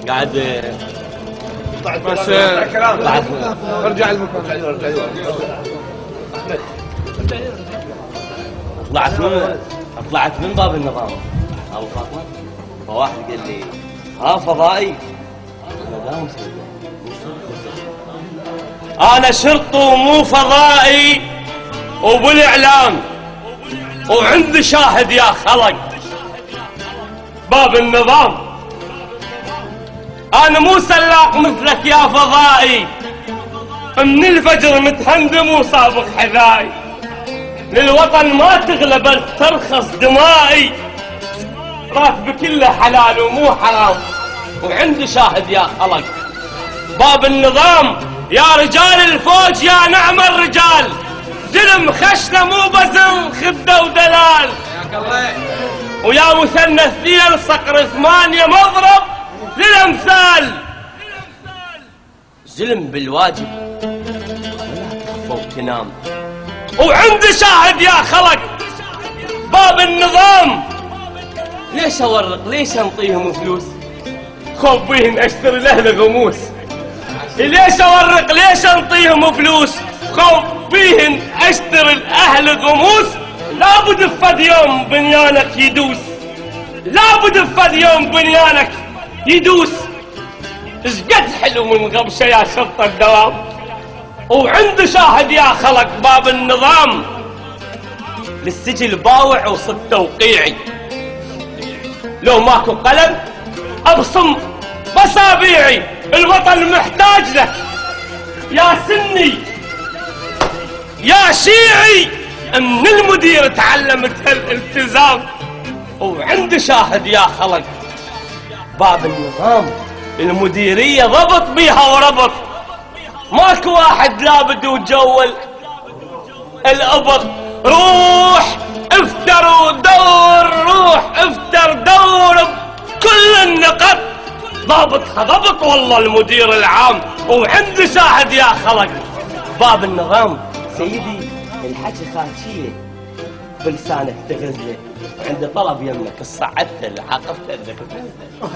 قاعد بس ارجع المكان. طلعت من باب النظام ابو فاطمه، فواحد قال لي ها فضائي، انا لا مسوي، انا شرطي ومو فضائي وبالاعلام وعندي شاهد يا خلق باب النظام. انا مو سلاق مثلك يا فضائي، من الفجر متهندم وصابغ حذائي، للوطن ما تغلى بل ترخص دمائي، راتبي كله حلال ومو حرام وعندي شاهد يا خلق باب النظام. يا رجال الفوج يا نعم الرجال، زلم خشنه مو بزم خده ودلال، ويا مثنى 2 صقر 8 مضرب للامثال. زلم بالواجب ولا تخفى وتنام، وعندي شاهد يا خلق باب النظام. ليش اورق ليش انطيهم فلوس، خوف بيهن اشتري لاهل غموس. ليش اورق ليش انطيهم فلوس، خوف بيهن اشتري الاهل غموس. لابد بفد يوم بنيانك يدوس، لابد بفد يوم بنيانك يدوس. اشقد حلو من غبشه يا شرطه الدوام، وعندي شاهد يا خلق باب النظام. للسجل باوع وصد توقيعي، لو ماكو قلم ابصم بصابيعي. الوطن محتاج لك يا سني يا شيعي، من المدير تعلمت هالالتزام، وعندي شاهد يا خلق باب النظام. المديرية ضبط بيها وربط، ماكو واحد لابد وجول الابط. روح افتر ودور، روح افتر دور بكل النقط، ضابطها ضبط والله المدير العام، وعندي شاهد يا خلق باب النظام. سيدي الحكي خاتشيه بلسانك تغزله، عندي طلب يمك الصعدته اللي عاقبته بدك تنزله.